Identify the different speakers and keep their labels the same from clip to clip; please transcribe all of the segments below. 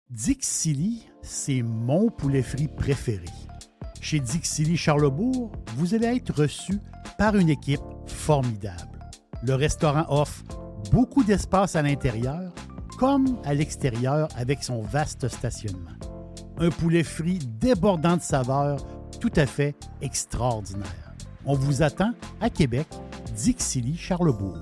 Speaker 1: Dixili, c'est mon poulet frit préféré. Chez Dixili Charlebourg, vous allez être reçu par une équipe formidable. Le restaurant offre beaucoup d'espace à l'intérieur comme à l'extérieur avec son vaste stationnement. Un poulet frit débordant de saveurs tout à fait extraordinaire. On vous attend à Québec, Dixili Charlebourg.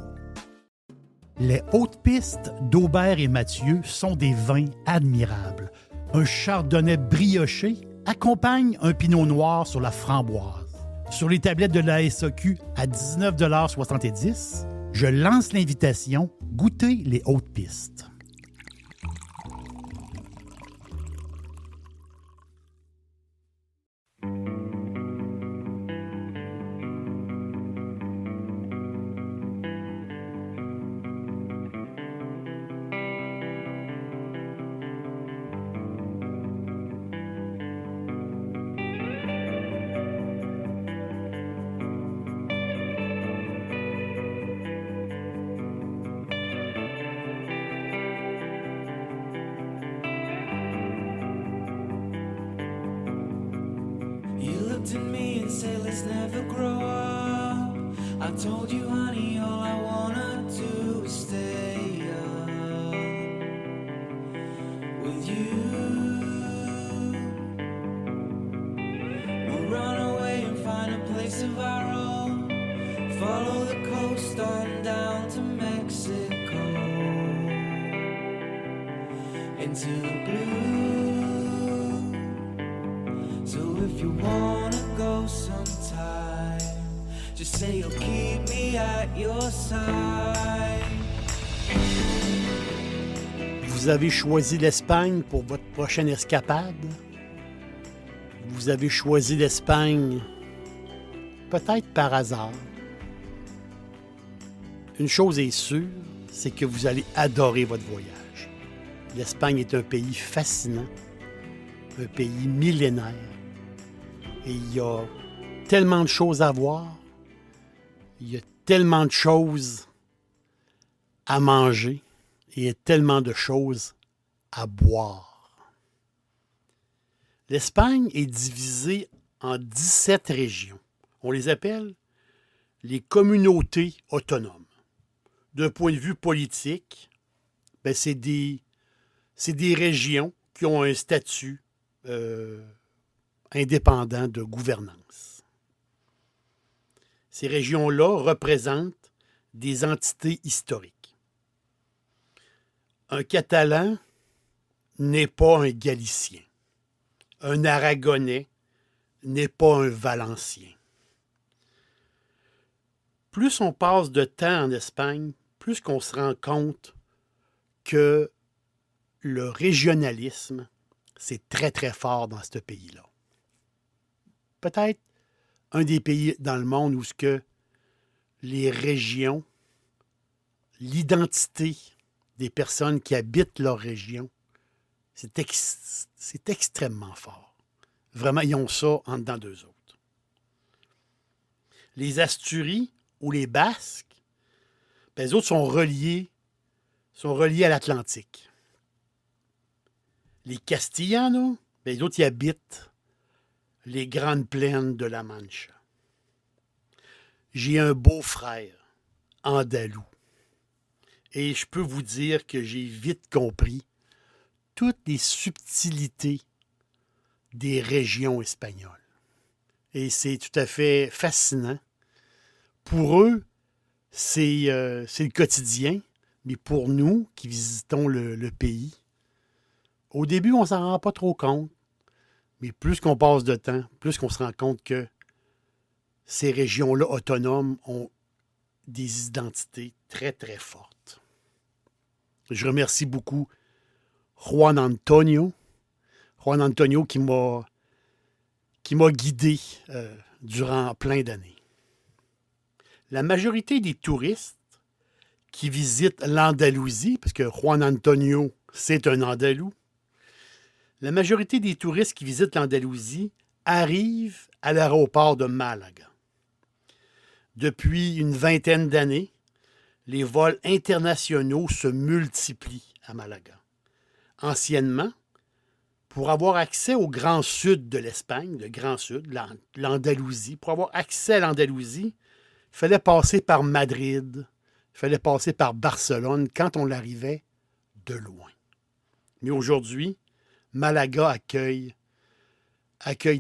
Speaker 1: Les hautes pistes d'Aubert et Mathieu sont des vins admirables. Un chardonnay brioché accompagne un pinot noir sur la framboise. Sur les tablettes de la SAQ à 19,70 $, je lance l'invitation « Goûtez les hautes pistes ». Vous avez choisi l'Espagne pour votre prochaine escapade? Vous avez choisi l'Espagne peut-être par hasard. Une chose est sûre, c'est que vous allez adorer votre voyage. L'Espagne est un pays fascinant, un pays millénaire. Et il y a tellement de choses à voir, il y a tellement de choses à manger et il y a tellement de choses à boire. L'Espagne est divisée en 17 régions. On les appelle les communautés autonomes. D'un point de vue politique, c'est des régions qui ont un statut indépendant de gouvernance. Ces régions-là représentent des entités historiques. Un Catalan n'est pas un Galicien. Un Aragonais n'est pas un Valencien. Plus on passe de temps en Espagne, plus qu'on se rend compte que le régionalisme, c'est très, très fort dans ce pays-là. Peut-être un des pays dans le monde où ce que les régions, l'identité des personnes qui habitent leur région, c'est extrêmement fort. Vraiment, ils ont ça en dedans d'eux autres. Les Asturies ou les Basques, les autres sont reliés à l'Atlantique. Les Castellanos, les autres, ils habitent les grandes plaines de la Mancha. J'ai un beau-frère andalou. Et je peux vous dire que j'ai vite compris toutes les subtilités des régions espagnoles. Et c'est tout à fait fascinant. Pour eux, c'est le quotidien, mais pour nous qui visitons le pays, au début, on ne s'en rend pas trop compte, mais plus qu'on passe de temps, plus qu'on se rend compte que ces régions-là autonomes ont des identités très, très fortes. Je remercie beaucoup Juan Antonio qui m'a guidé durant plein d'années. La majorité des touristes qui visitent l'Andalousie, parce que Juan Antonio, c'est un Andalou, la majorité des touristes qui visitent l'Andalousie arrivent à l'aéroport de Malaga. Depuis une vingtaine d'années, les vols internationaux se multiplient à Malaga. Anciennement, pour avoir accès au grand sud de l'Espagne, le grand sud, l'Andalousie, pour avoir accès à l'Andalousie, il fallait passer par Madrid, il fallait passer par Barcelone quand on arrivait de loin. Mais aujourd'hui, Malaga accueille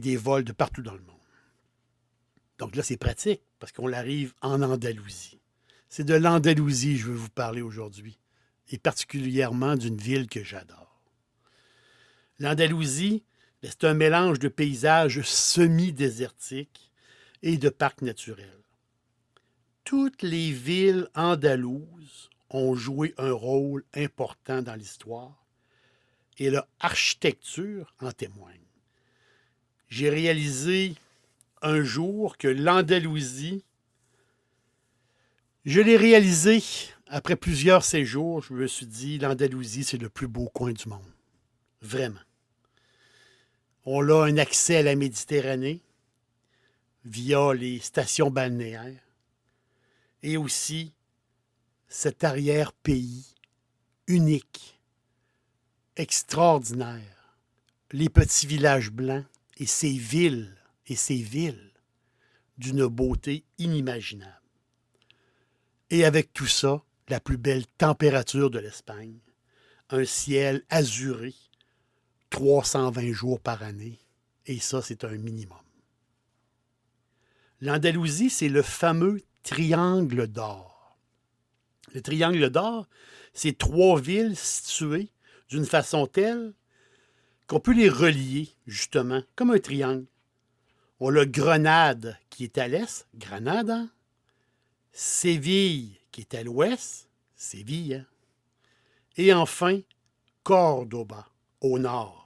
Speaker 1: des vols de partout dans le monde. Donc là, c'est pratique parce qu'on arrive en Andalousie. C'est de l'Andalousie que je veux vous parler aujourd'hui, et particulièrement d'une ville que j'adore. L'Andalousie, c'est un mélange de paysages semi-désertiques et de parcs naturels. Toutes les villes andalouses ont joué un rôle important dans l'histoire et leur architecture en témoigne. J'ai réalisé un jour que l'Andalousie, je l'ai réalisé après plusieurs séjours, je me suis dit, l'Andalousie, c'est le plus beau coin du monde. Vraiment. On a un accès à la Méditerranée via les stations balnéaires et aussi cet arrière-pays unique, extraordinaire, les petits villages blancs et ces villes d'une beauté inimaginable. Et avec tout ça, la plus belle température de l'Espagne, un ciel azuré, 320 jours par année, et ça, c'est un minimum. L'Andalousie, c'est le fameux triangle d'or. Le triangle d'or, c'est 3 villes situées d'une façon telle qu'on peut les relier, justement, comme un triangle. On a Grenade, qui est à l'est, Granada. Séville, qui est à l'ouest, Séville. Hein? Et enfin, Cordoba, au nord.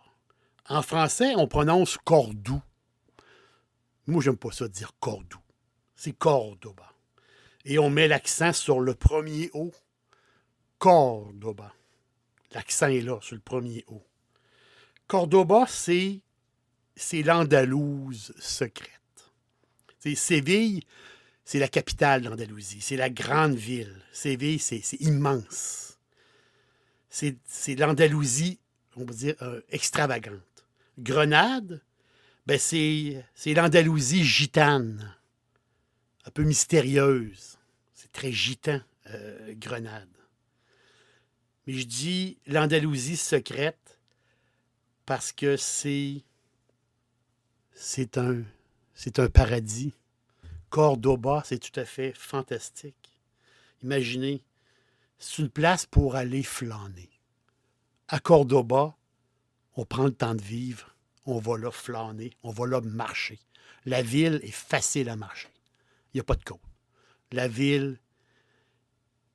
Speaker 1: En français, on prononce Cordoue. Moi, j'aime pas ça dire Cordoue. C'est Cordoba. Et on met l'accent sur le premier O. Cordoba. L'accent est là, sur le premier O. Cordoba, c'est l'Andalouse secrète. Séville, c'est la capitale d'Andalousie. C'est la grande ville. Séville, c'est immense. C'est l'Andalousie, on va dire, extravagante. Grenade, ben c'est l'Andalousie gitane, un peu mystérieuse. C'est très gitan, Grenade. Mais je dis l'Andalousie secrète parce que c'est un paradis. Cordoba, c'est tout à fait fantastique. Imaginez, c'est une place pour aller flâner. À Cordoba, on prend le temps de vivre, on va là flâner, on va là marcher. La ville est facile à marcher. Il n'y a pas de côte. La ville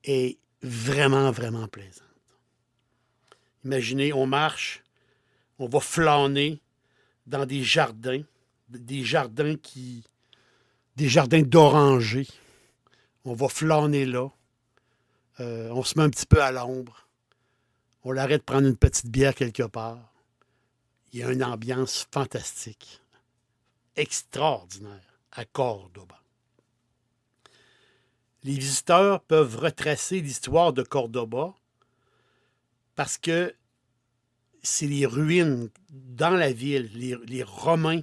Speaker 1: est vraiment, vraiment plaisante. Imaginez, on marche, on va flâner dans des jardins d'orangers. On va flâner là. On se met un petit peu à l'ombre. On l'arrête de prendre une petite bière quelque part. Il y a une ambiance fantastique, extraordinaire à Cordoba. Les visiteurs peuvent retracer l'histoire de Cordoba parce que c'est les ruines dans la ville. Les Romains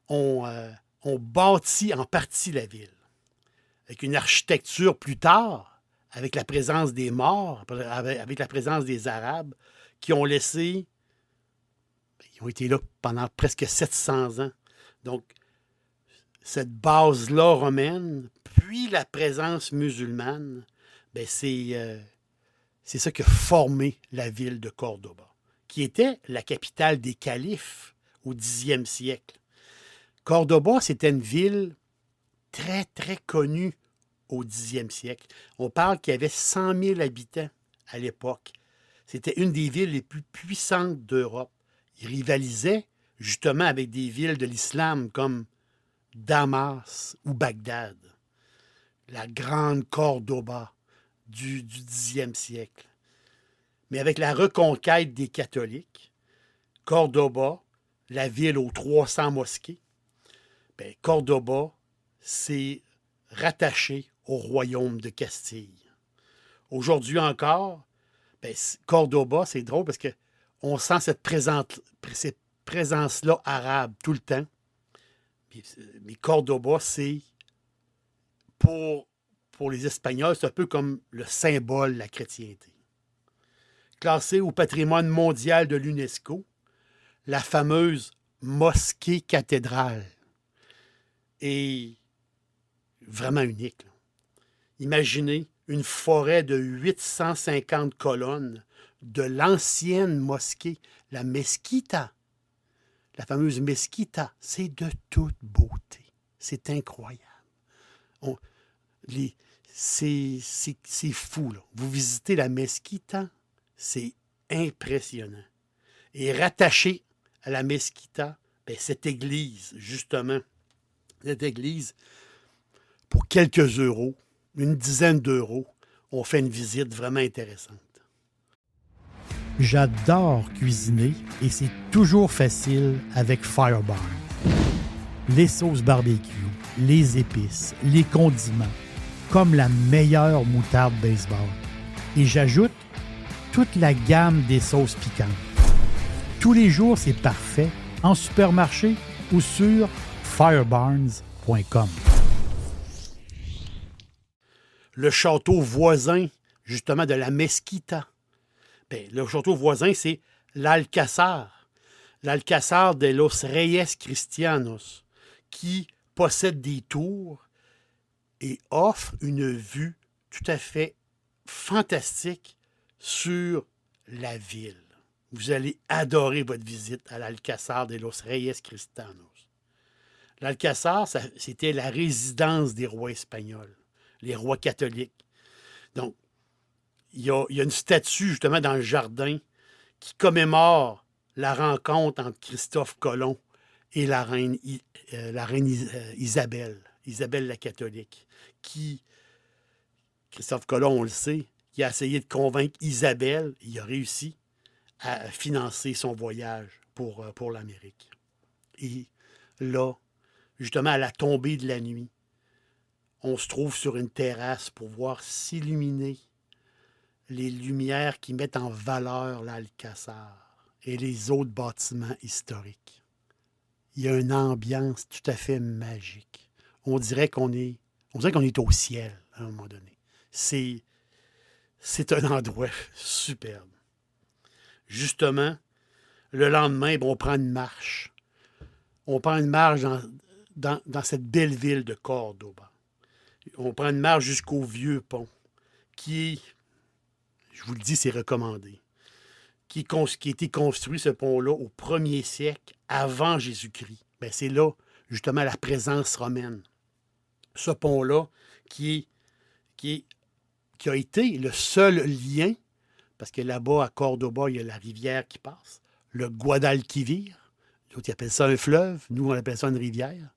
Speaker 1: ont bâti en partie la ville. Avec une architecture plus tard, avec la présence des morts, avec la présence des Arabes, qui ont laissé... Ils ont été là pendant presque 700 ans. Donc, cette base-là romaine, puis la présence musulmane, ben c'est ça qui a formé la ville de Cordoba, qui était la capitale des califes au 10e siècle. Cordoba, c'était une ville très, très connue au 10e siècle. On parle qu'il y avait 100 000 habitants à l'époque. C'était une des villes les plus puissantes d'Europe. Il rivalisait justement avec des villes de l'islam comme Damas ou Bagdad. La grande Cordoba du 10e siècle. Mais avec la reconquête des catholiques, Cordoba, la ville aux 300 mosquées, bien, Cordoba s'est rattaché au royaume de Castille. Aujourd'hui encore, bien, Cordoba, c'est drôle parce que on sent cette présence-là arabe tout le temps. Mais Cordoba, c'est pour les Espagnols, c'est un peu comme le symbole de la chrétienté. Classée au patrimoine mondial de l'UNESCO, la fameuse mosquée cathédrale est vraiment unique, là. Imaginez une forêt de 850 colonnes de l'ancienne mosquée, la Mesquita. La fameuse Mesquita, c'est de toute beauté. C'est incroyable. C'est fou, là. Vous visitez la Mesquita, c'est impressionnant. Et rattaché à la Mesquita, bien, cette église, justement, cette église, pour quelques euros, une dizaine d'euros, on fait une visite vraiment intéressante. J'adore cuisiner et c'est toujours facile avec Firebarn. Les sauces barbecue, les épices, les condiments, comme la meilleure moutarde baseball. Et j'ajoute toute la gamme des sauces piquantes. Tous les jours, c'est parfait en supermarché ou sur firebarns.com. Le château voisin, justement, de la Mesquita. Bien, le château voisin, c'est l'Alcázar. L'Alcázar de los Reyes Cristianos, qui possède des tours et offre une vue tout à fait fantastique sur la ville. Vous allez adorer votre visite à l'Alcázar de los Reyes Cristianos. L'Alcázar, c'était la résidence des rois espagnols, les rois catholiques. Donc, il y a une statue justement dans le jardin qui commémore la rencontre entre Christophe Colomb et la reine Isabelle la catholique, qui, Christophe Colomb, on le sait, qui a essayé de convaincre Isabelle, il a réussi à financer son voyage pour l'Amérique. Et là, justement, à la tombée de la nuit, on se trouve sur une terrasse pour voir s'illuminer les lumières qui mettent en valeur l'Alcázar et les autres bâtiments historiques. Il y a une ambiance tout à fait magique. On dirait qu'on est au ciel à un moment donné. C'est un endroit superbe. Justement, le lendemain, on prend une marche. On prend une marche dans cette belle ville de Cordoba. On prend une marche jusqu'au vieux pont, qui est, je vous le dis, c'est recommandé, qui a été construit, ce pont-là, au 1er siècle avant Jésus-Christ. Bien, c'est là, justement, la présence romaine. Ce pont-là, qui a été le seul lien, parce que là-bas, à Cordoba, il y a la rivière qui passe, le Guadalquivir. D'autres ils appellent ça un fleuve, nous, on appelle ça une rivière.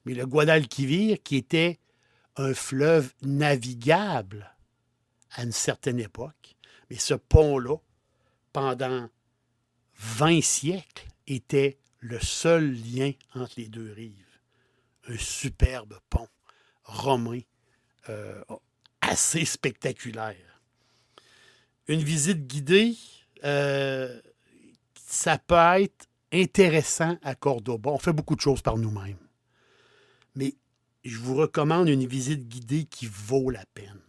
Speaker 1: Mais le Guadalquivir, qui était un fleuve navigable à une certaine époque, mais ce pont-là, pendant 20 siècles, était le seul lien entre les deux rives. Un superbe pont romain assez spectaculaire. Une visite guidée, ça peut être intéressant à Cordoba. On fait beaucoup de choses par nous-mêmes. Mais je vous recommande une visite guidée qui vaut la peine.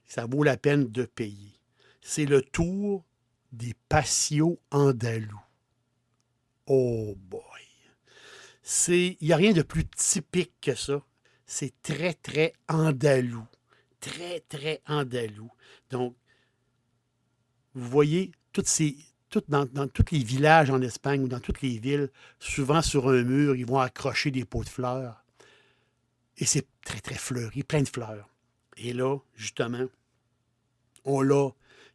Speaker 1: Ça vaut la peine de payer. C'est le tour des patios andalous. Oh boy! Il n'y a rien de plus typique que ça. C'est très, très andalou. Très, très andalou. Donc, vous voyez, dans tous les villages en Espagne ou dans toutes les villes, souvent sur un mur, ils vont accrocher des pots de fleurs. Et c'est très, très fleuri, plein de fleurs. Et là, justement,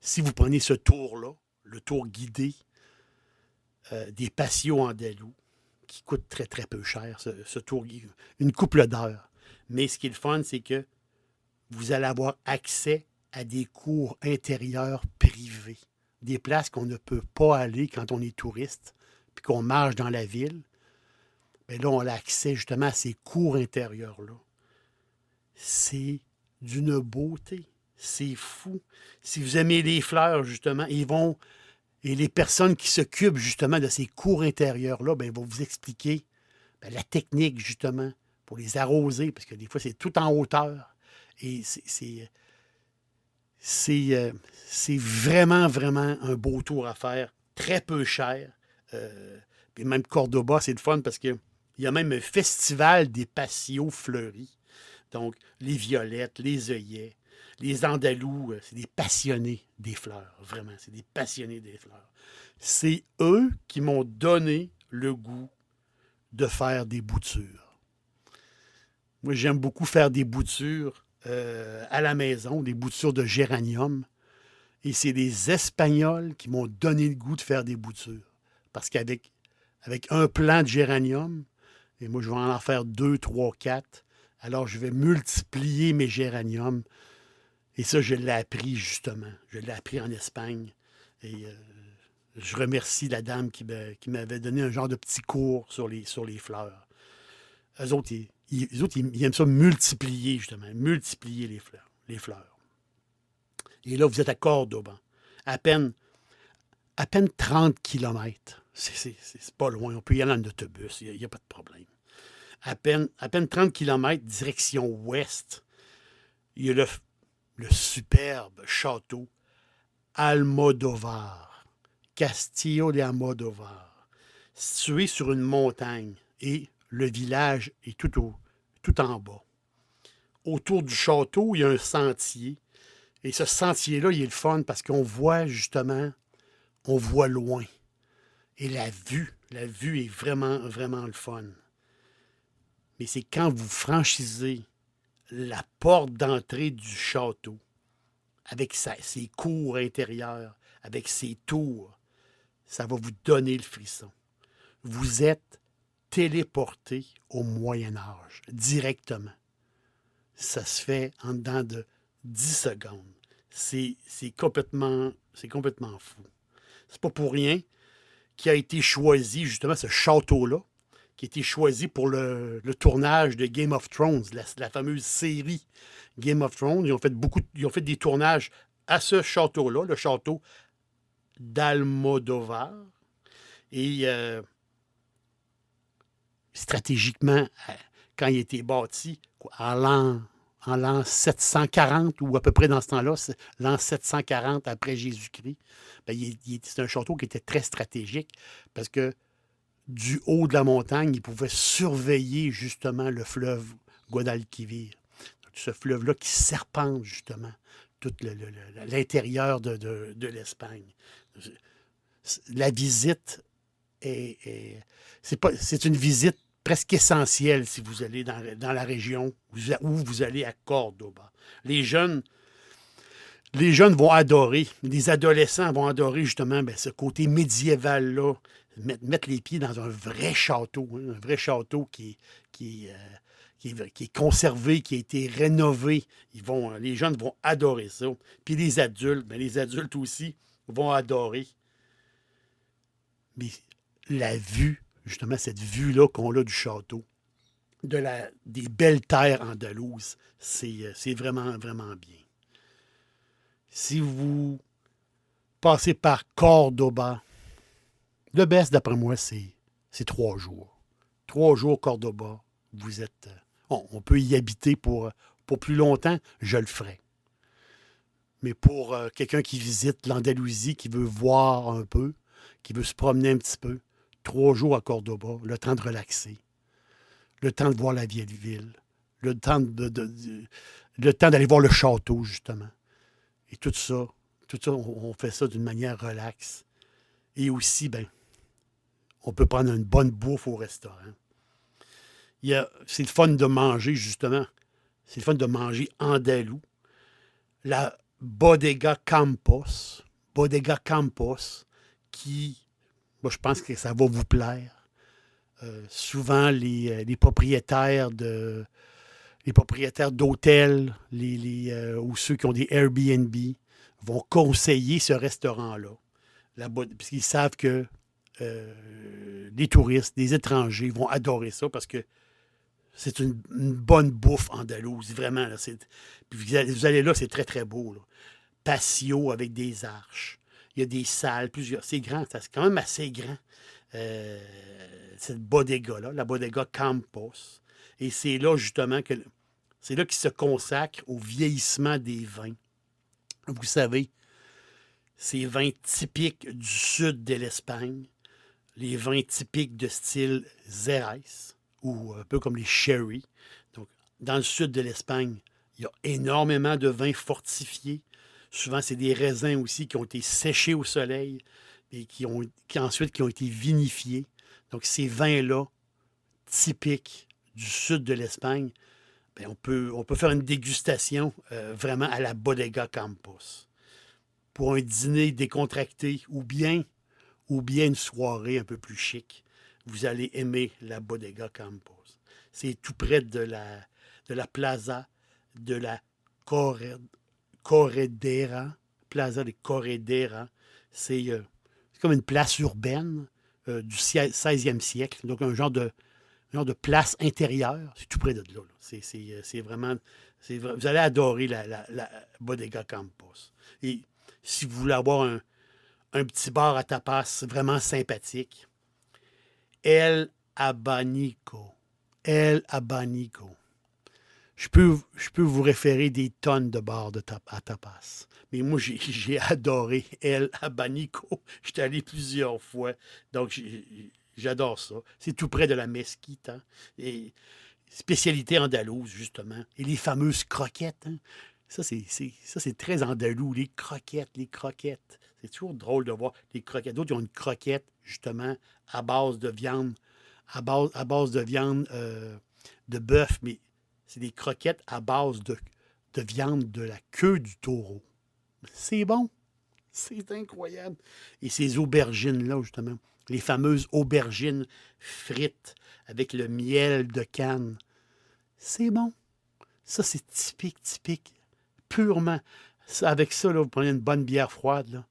Speaker 1: si vous prenez ce tour-là, le tour guidé des patios andalous, qui coûte très, très peu cher, ce tour guidé, une couple d'heures. Mais ce qui est le fun, c'est que vous allez avoir accès à des cours intérieurs privés, des places qu'on ne peut pas aller quand on est touriste, puis qu'on marche dans la ville. Bien là, on a accès justement à ces cours intérieurs-là. C'est d'une beauté. C'est fou. Si vous aimez les fleurs, justement, ils vont Et les personnes qui s'occupent justement de ces cours intérieurs-là, ben, vont vous expliquer ben, la technique justement pour les arroser, parce que des fois, c'est tout en hauteur. Et c'est vraiment, vraiment un beau tour à faire, très peu cher. Puis même Cordoba, c'est le fun parce qu'il y a même un festival des patios fleuris. Donc, les violettes, les œillets, les andalous, c'est des passionnés des fleurs, vraiment, c'est des passionnés des fleurs. C'est eux qui m'ont donné le goût de faire des boutures. Moi, j'aime beaucoup faire des boutures à la maison, des boutures de géranium. Et c'est les Espagnols qui m'ont donné le goût de faire des boutures. Parce qu'avec un plant de géranium, et moi, je vais en faire 2, 3, 4, alors je vais multiplier mes géraniums. Et ça, je l'ai appris justement. Je l'ai appris en Espagne. Et je remercie la dame qui m'avait donné un genre de petit cours sur les fleurs. Eux autres, ils aiment ça multiplier, justement. Multiplier les fleurs. Les fleurs. Et là, vous êtes à Cordoba. À peine 30 kilomètres. C'est pas loin. On peut y aller en autobus. Il n'y a pas de problème. À peine 30 kilomètres, direction ouest, il y a le superbe château Almodovar. Castillo de Almodovar. Situé sur une montagne. Et le village est tout en bas. Autour du château, il y a un sentier. Et ce sentier-là, il est le fun parce qu'on voit justement, on voit loin. Et la vue est vraiment, vraiment le fun. Mais c'est quand vous franchissez la porte d'entrée du château, avec ses cours intérieures, avec ses tours, ça va vous donner le frisson. Vous êtes téléporté au Moyen Âge, directement. Ça se fait en dedans de 10 secondes. C'est complètement fou. C'est pas pour rien qui a été choisi, justement, ce château-là, qui a été choisi pour le tournage de Game of Thrones, la fameuse série Game of Thrones. Ils ont fait des tournages à ce château-là, le château d'Almodovar. Et stratégiquement, quand il a été bâti, en l'an 740, ou à peu près dans ce temps-là, l'an 740 après Jésus-Christ, ben, c'est un château qui était très stratégique parce que du haut de la montagne, il pouvait surveiller justement le fleuve Guadalquivir. Ce fleuve-là qui serpente justement tout l'intérieur de l'Espagne. La visite c'est une visite presque essentielle si vous allez dans la région où vous allez à Cordoba. Les jeunes vont adorer, les adolescents vont adorer justement ce côté médiéval-là, mettre les pieds dans un vrai château, hein, un vrai château qui est conservé, qui a été rénové. Les jeunes vont adorer ça. Puis les adultes aussi vont adorer. Mais la vue, justement, cette vue-là qu'on a du château, des belles terres andalouses, c'est vraiment, vraiment bien. Si vous passez par Cordoba, le best, d'après moi, c'est 3 jours. 3 jours Cordoba, vous êtes... on peut y habiter pour plus longtemps, je le ferai. Mais pour quelqu'un qui visite l'Andalousie, qui veut voir un peu, qui veut se promener un petit peu, 3 jours à Cordoba, le temps de relaxer, le temps de voir la vieille ville, le temps d'aller voir le château, justement. Et tout ça, on fait ça d'une manière relaxe. Et aussi, on peut prendre une bonne bouffe au restaurant. C'est le fun de manger, justement. C'est le fun de manger andalou. La Bodega Campos, qui, moi, je pense que ça va vous plaire. Souvent, les propriétaires d'hôtels ou ceux qui ont des Airbnb vont conseiller ce restaurant-là. Puisqu'ils savent que les touristes, les étrangers vont adorer ça parce que c'est une bonne bouffe andalouse, vraiment. Là, puis vous allez là, c'est très, très beau. Là. Patio avec des arches. Il y a des salles, plusieurs. C'est grand, c'est quand même assez grand. Cette bodega-là, la bodega Campos. Et c'est là, justement, c'est là qu'il se consacre au vieillissement des vins. Vous savez, ces vins typiques du sud de l'Espagne, les vins typiques de style Xérès, ou un peu comme les sherry. Donc, dans le sud de l'Espagne, il y a énormément de vins fortifiés. Souvent, c'est des raisins aussi qui ont été séchés au soleil et qui ont été vinifiés. Donc, ces vins-là, typiques du sud de l'Espagne, bien, on peut faire une dégustation vraiment à la Bodega Campos. Pour un dîner décontracté ou bien une soirée un peu plus chic, vous allez aimer la Bodega Campos. C'est tout près de la plaza de la Corredera, Plaza de Corredera. C'est comme une place urbaine du 16e siècle, donc un genre de place intérieure. C'est tout près de là. C'est vraiment... vous allez adorer la Bodega Campos. Et si vous voulez avoir un petit bar à tapas vraiment sympathique, El Abanico. El Abanico. Je peux vous référer des tonnes de bars à tapas. Mais moi, j'ai adoré El Abanico. J'étais allé plusieurs fois. Donc, j'adore ça. C'est tout près de la Mesquite. Hein? Et spécialité andalouse, justement. Et les fameuses croquettes. Hein? Ça, c'est très andalou. Les croquettes. C'est toujours drôle de voir les croquettes. D'autres, ils ont une croquette, justement, à base de viande. À base de viande de bœuf, mais c'est des croquettes à base de viande de la queue du taureau. C'est bon. C'est incroyable. Et ces aubergines-là, justement, les fameuses aubergines frites avec le miel de canne, c'est bon. Ça, c'est typique, purement. Ça, avec ça, là, vous prenez une bonne bière froide, là,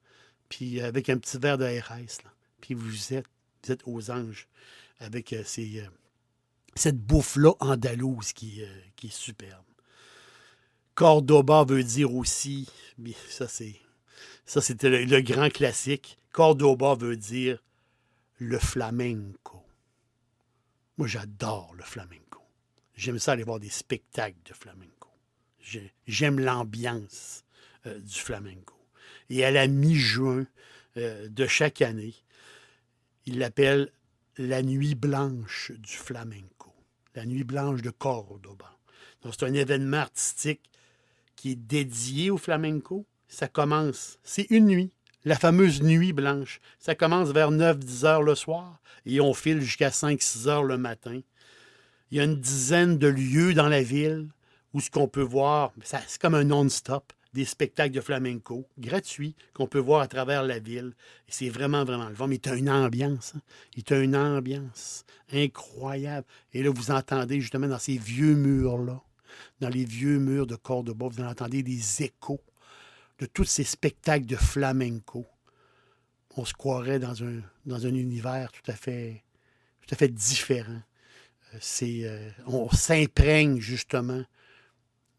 Speaker 1: puis avec un petit verre de RS, là, puis vous êtes aux anges avec cette bouffe-là andalouse qui est superbe. Cordoba veut dire aussi, mais c'était le grand classique. Cordoba veut dire le flamenco. Moi, j'adore le flamenco. J'aime ça aller voir des spectacles de flamenco. J'aime l'ambiance du flamenco. Et à la mi-juin de chaque année, il l'appelle la nuit blanche du flamenco. La nuit blanche de Cordoba. Donc, c'est un événement artistique qui est dédié au flamenco. Ça commence, c'est une nuit, la fameuse nuit blanche. Ça commence vers 9-10 heures le soir et on file jusqu'à 5-6 heures le matin. Il y a une dizaine de lieux dans la ville où ce qu'on peut voir, c'est comme un non-stop, des spectacles de flamenco gratuits qu'on peut voir à travers la ville. Et c'est vraiment, vraiment le fun. Mais il y a une ambiance. Hein? Il y a une ambiance incroyable. Et là, vous entendez justement dans ces vieux murs-là, dans les vieux murs de Cordoba, vous entendez des échos de tous ces spectacles de flamenco. On se croirait dans un univers tout à fait différent. On s'imprègne justement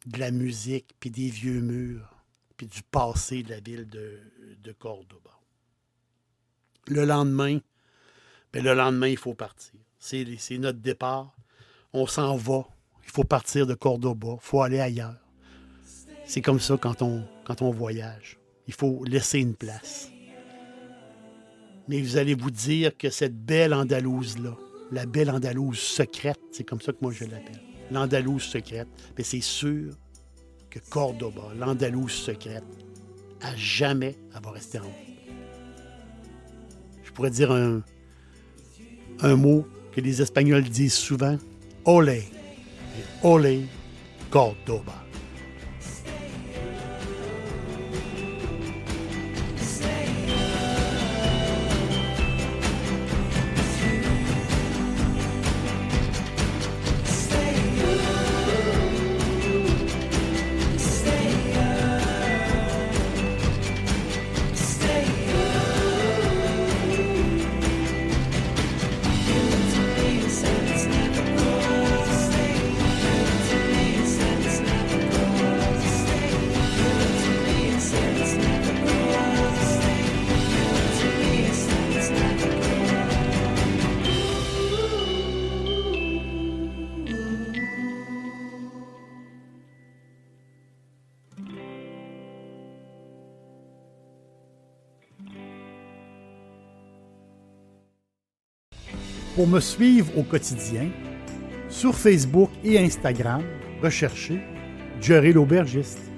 Speaker 1: de la musique, puis des vieux murs, puis du passé de la ville de Cordoba. Le lendemain, il faut partir. C'est notre départ. On s'en va. Il faut partir de Cordoba. Il faut aller ailleurs. C'est comme ça quand on voyage. Il faut laisser une place. Mais vous allez vous dire que cette belle Andalouse-là, la belle Andalouse secrète, c'est comme ça que moi je l'appelle, l'Andalouse secrète, mais c'est sûr que Cordoba, l'Andalouse secrète, à jamais elle va rester en vie. Je pourrais dire un mot que les Espagnols disent souvent, olé, et olé, Cordoba. Pour me suivre au quotidien, sur Facebook et Instagram, recherchez Jerry l'aubergiste.